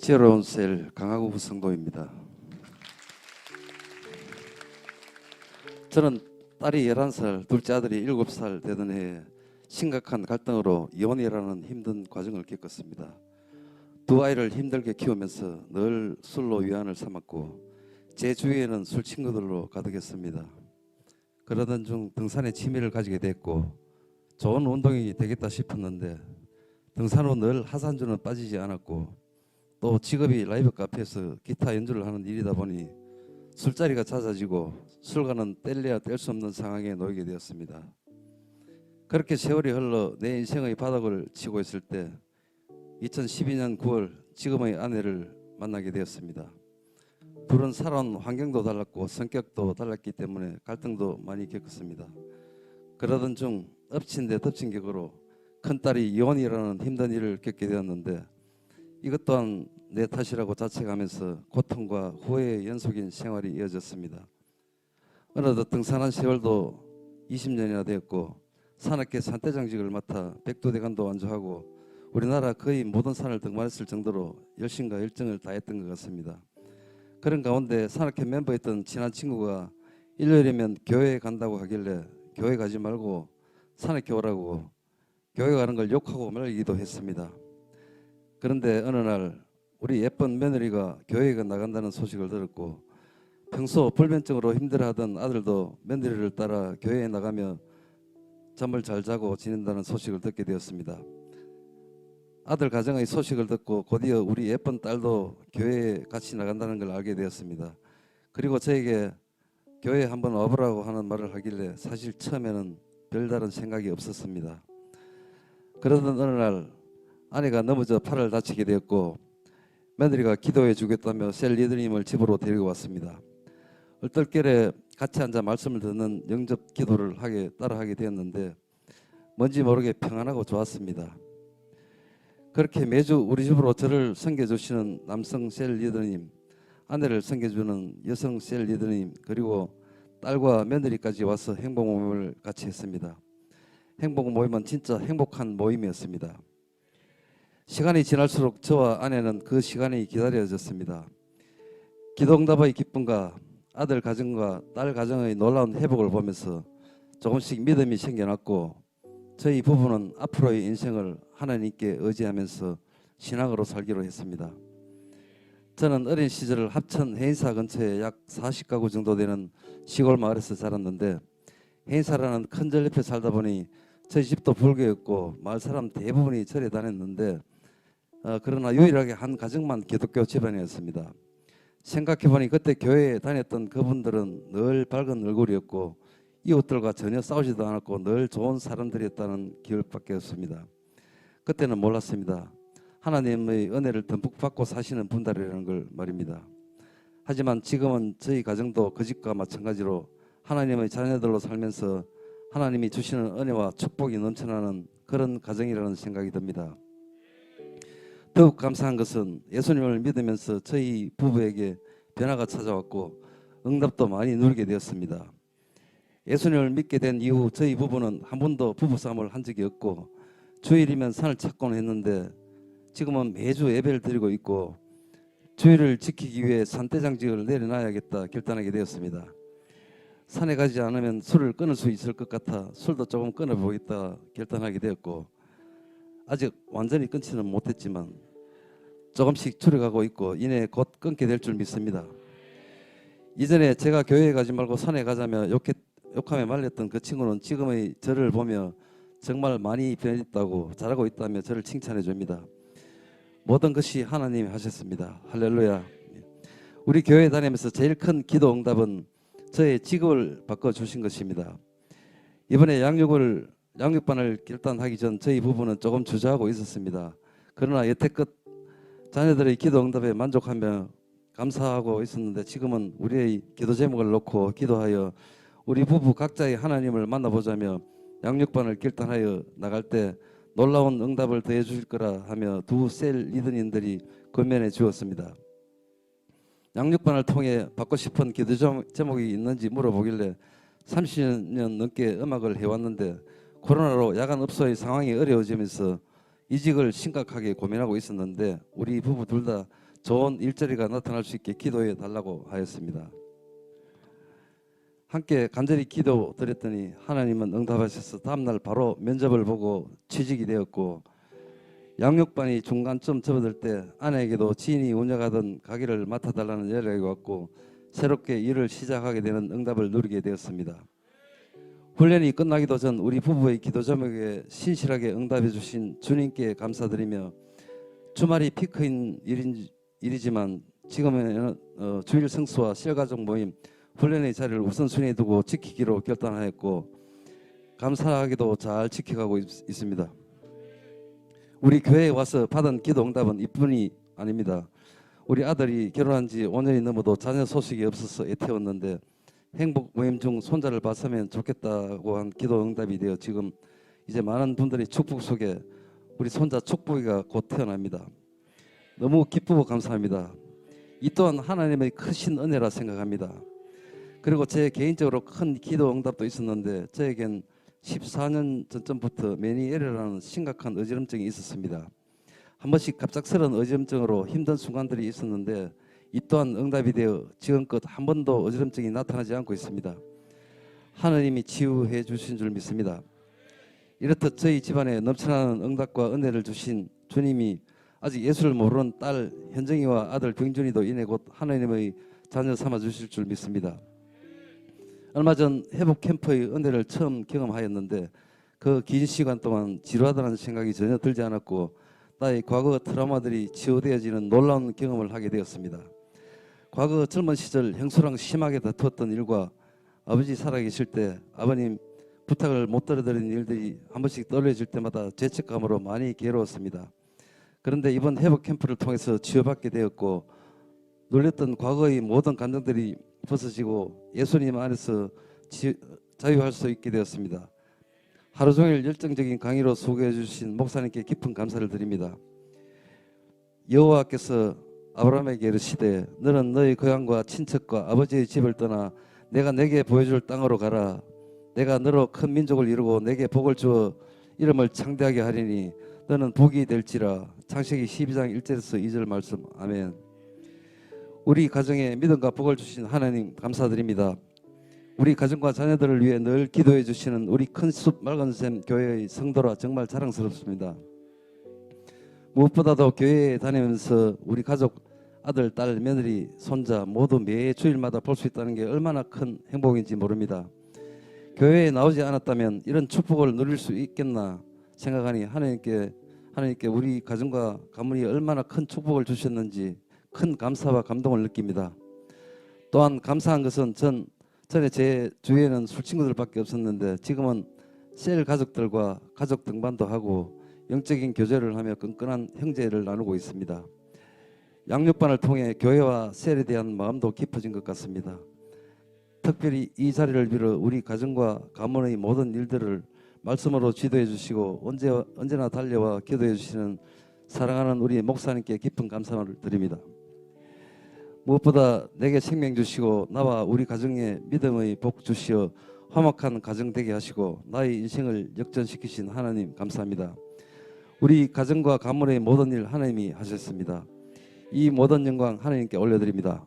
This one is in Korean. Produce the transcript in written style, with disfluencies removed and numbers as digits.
지혜로운 셀 강하구 성도입니다. 저는 딸이 11살, 둘째 아들이 7살 되던 해에 심각한 갈등으로 이혼이라는 힘든 과정을 겪었습니다. 두 아이를 힘들게 키우면서 늘 술로 위안을 삼았고 제 주위에는 술 친구들로 가득했습니다. 그러던 중 등산에 취미를 가지게 됐고 좋은 운동이 되겠다 싶었는데 등산 후 늘 하산주는 빠지지 않았고 또 직업이 라이브 카페에서 기타 연주를 하는 일이다 보니 술자리가 잦아지고 술과는 뗄래야 뗄 수 없는 상황에 놓이게 되었습니다. 그렇게 세월이 흘러 내 인생의 바닥을 치고 있을 때 2012년 9월 지금의 아내를 만나게 되었습니다. 둘은 살아온 환경도 달랐고 성격도 달랐기 때문에 갈등도 많이 겪었습니다. 그러던 중 엎친 데 덮친 격으로 큰딸이 이혼이라는 힘든 일을 겪게 되었는데 이것 또한 내 탓이라고 자책하면서 고통과 후회의 연속인 생활이 이어졌습니다. 어느덧 등산한 세월도 20년이나 되었고 산악회 산대장직을 맡아 백두대간도 완주하고 우리나라 거의 모든 산을 등반했을 정도로 열심과 열정을 다했던 것 같습니다. 그런 가운데 산악회 멤버였던 친한 친구가 일요일이면 교회에 간다고 하길래 교회 가지 말고 산악회 오라고 교회 가는 걸 욕하고 말기도 했습니다. 그런데 어느 날 우리 예쁜 며느리가 교회에 나간다는 소식을 들었고 평소 불면증으로 힘들어하던 아들도 며느리를 따라 교회에 나가며 잠을 잘 자고 지낸다는 소식을 듣게 되었습니다. 아들 가정의 소식을 듣고 곧이어 우리 예쁜 딸도 교회에 같이 나간다는 걸 알게 되었습니다. 그리고 저에게 교회에 한번 와보라고 하는 말을 하길래 사실 처음에는 별다른 생각이 없었습니다. 그러던 어느 날 아내가 넘어져 팔을 다치게 되었고 며느리가 기도해 주겠다며 셀 리더님을 집으로 데리고 왔습니다. 얼떨결에 같이 앉아 말씀을 듣는 영접 기도를 따라하게 되었는데 뭔지 모르게 평안하고 좋았습니다. 그렇게 매주 우리 집으로 저를 섬겨주시는 남성 셀 리더님, 아내를 섬겨주는 여성 셀 리더님, 그리고 딸과 며느리까지 와서 행복 모임을 같이 했습니다. 행복 모임은 진짜 행복한 모임이었습니다. 시간이 지날수록 저와 아내는 그 시간이 기다려졌습니다. 기도응답의 기쁨과 아들 가정과 딸 가정의 놀라운 회복을 보면서 조금씩 믿음이 생겨났고 저희 부부는 앞으로의 인생을 하나님께 의지하면서 신앙으로 살기로 했습니다. 저는 어린 시절 합천 해인사 근처에 약 40가구 정도 되는 시골 마을에서 자랐는데 해인사라는 큰 절 옆에 살다 보니 저희 집도 불교였고 마을 사람 대부분이 절에 다녔는데 그러나 유일하게 한 가정만 기독교 집안이었습니다. 생각해보니 그때 교회에 다녔던 그분들은 늘 밝은 얼굴이었고 이웃들과 전혀 싸우지도 않았고 늘 좋은 사람들이었다는 기억밖에 없습니다. 그때는 몰랐습니다. 하나님의 은혜를 듬뿍 받고 사시는 분들이라는 걸 말입니다. 하지만 지금은 저희 가정도 그 집과 마찬가지로 하나님의 자녀들로 살면서 하나님이 주시는 은혜와 축복이 넘쳐나는 그런 가정이라는 생각이 듭니다. 더욱 감사한 것은 예수님을 믿으면서 저희 부부에게 변화가 찾아왔고 응답도 많이 누리게 되었습니다. 예수님을 믿게 된 이후 저희 부부는 한 번도 부부싸움을 한 적이 없고 주일이면 산을 찾곤 했는데 지금은 매주 예배를 드리고 있고 주일을 지키기 위해 산대장직을 내려놔야겠다 결단하게 되었습니다. 산에 가지 않으면 술을 끊을 수 있을 것 같아 술도 조금 끊어보겠다 결단하게 되었고 아직 완전히 끊지는 못했지만 조금씩 줄여가고 있고 이내 곧 끊게 될 줄 믿습니다. 이전에 제가 교회에 가지 말고 산에 가자며 욕하며 말렸던 그 친구는 지금의 저를 보며 정말 많이 변했다고 잘하고 있다며 저를 칭찬해 줍니다. 모든 것이 하나님이 하셨습니다. 할렐루야. 우리 교회 다니면서 제일 큰 기도 응답은 저의 직업을 바꿔주신 것입니다. 이번에 양육반을 결단하기 전 저희 부부는 조금 주저하고 있었습니다. 그러나 여태껏 자녀들의 기도 응답에 만족하며 감사하고 있었는데 지금은 우리의 기도 제목을 놓고 기도하여 우리 부부 각자의 하나님을 만나보자며 양육반을 결단하여 나갈 때 놀라운 응답을 더해 주실 거라 하며 두 셀 리더님들이 권면해 주었습니다. 양육반을 통해 받고 싶은 기도 제목이 있는지 물어보길래 30년 넘게 음악을 해왔는데 코로나로 야간 업소의 상황이 어려워지면서 이직을 심각하게 고민하고 있었는데 우리 부부 둘 다 좋은 일자리가 나타날 수 있게 기도해 달라고 하였습니다. 함께 간절히 기도 드렸더니 하나님은 응답하셔서 다음날 바로 면접을 보고 취직이 되었고, 양육반이 중간쯤 접어들 때 아내에게도 지인이 운영하던 가게를 맡아달라는 연락이 왔고 새롭게 일을 시작하게 되는 응답을 누리게 되었습니다. 훈련이 끝나기도 전 우리 부부의 기도 제목에 신실하게 응답해 주신 주님께 감사드리며, 주말이 피크인 일이지만 지금은 주일 성수와 실가족 모임, 훈련의 자리를 우선순위에 두고 지키기로 결단하였고 감사하게도 잘 지켜가고 있습니다. 우리 교회에 와서 받은 기도 응답은 이뿐이 아닙니다. 우리 아들이 결혼한 지 5년이 넘어도 자녀 소식이 없어서 애태웠는데 행복 모임 중 손자를 봤으면 좋겠다고 한 기도 응답이 되어 지금 이제 많은 분들이 축복 속에 우리 손자 축복이가 곧 태어납니다. 너무 기쁘고 감사합니다. 이 또한 하나님의 크신 은혜라 생각합니다. 그리고 제 개인적으로 큰 기도 응답도 있었는데 저에겐 14년 전부터 메니에르라는 심각한 어지럼증이 있었습니다. 한 번씩 갑작스러운 어지럼증으로 힘든 순간들이 있었는데 이 또한 응답이 되어 지금껏 한 번도 어지럼증이 나타나지 않고 있습니다. 하나님이 치유해 주신 줄 믿습니다. 이렇듯 저희 집안에 넘쳐나는 응답과 은혜를 주신 주님이 아직 예수를 모르는 딸 현정이와 아들 병준이도 이내 곧 하나님의 자녀 삼아 주실 줄 믿습니다. 얼마 전 회복 캠프의 은혜를 처음 경험하였는데 그 긴 시간 동안 지루하다는 생각이 전혀 들지 않았고 나의 과거 트라우마들이 치유되어지는 놀라운 경험을 하게 되었습니다. 과거 젊은 시절 형수랑 심하게 다투었던 일과 아버지 살아계실 때 아버님 부탁을 못 들어드린 일들이 한 번씩 떠올려질 때마다 죄책감으로 많이 괴로웠습니다. 그런데 이번 회복 캠프를 통해서 치유받게 되었고 놀렸던 과거의 모든 감정들이 벗어지고 예수님 안에서 자유할 수 있게 되었습니다. 하루 종일 열정적인 강의로 소개해 주신 목사님께 깊은 감사를 드립니다. 여호와께서 아브라함에게 이르시되 너는 너의 고향과 친척과 아버지의 집을 떠나 내가 내게 보여줄 땅으로 가라. 내가 너로 큰 민족을 이루고 내게 복을 주어 이름을 창대하게 하리니 너는 복이 될지라. 창세기 12장 1절에서 2절 말씀. 아멘. 우리 가정에 믿음과 복을 주신 하나님 감사드립니다. 우리 가정과 자녀들을 위해 늘 기도해 주시는 우리 큰숲 맑은샘 교회의 성도라 정말 자랑스럽습니다. 무엇보다도 교회에 다니면서 우리 가족, 아들, 딸, 며느리, 손자 모두 매 주일마다 볼 수 있다는 게 얼마나 큰 행복인지 모릅니다. 교회에 나오지 않았다면 이런 축복을 누릴 수 있겠나 생각하니 하나님께 우리 가정과 가문이 얼마나 큰 축복을 주셨는지 큰 감사와 감동을 느낍니다. 또한 감사한 것은 전에 제 주위에는 술친구들밖에 없었는데 지금은 셀 가족들과 가족 등반도 하고 영적인 교제를 하며 끈끈한 형제를 나누고 있습니다. 양육반을 통해 교회와 셀에 대한 마음도 깊어진 것 같습니다. 특별히 이 자리를 빌어 우리 가정과 가문의 모든 일들을 말씀으로 지도해 주시고 언제나 달려와 기도해 주시는 사랑하는 우리 목사님께 깊은 감사를 드립니다. 무엇보다 내게 생명 주시고 나와 우리 가정에 믿음의 복 주시어 화목한 가정 되게 하시고 나의 인생을 역전시키신 하나님 감사합니다. 우리 가정과 가문의 모든 일 하나님이 하셨습니다. 이 모든 영광 하나님께 올려드립니다.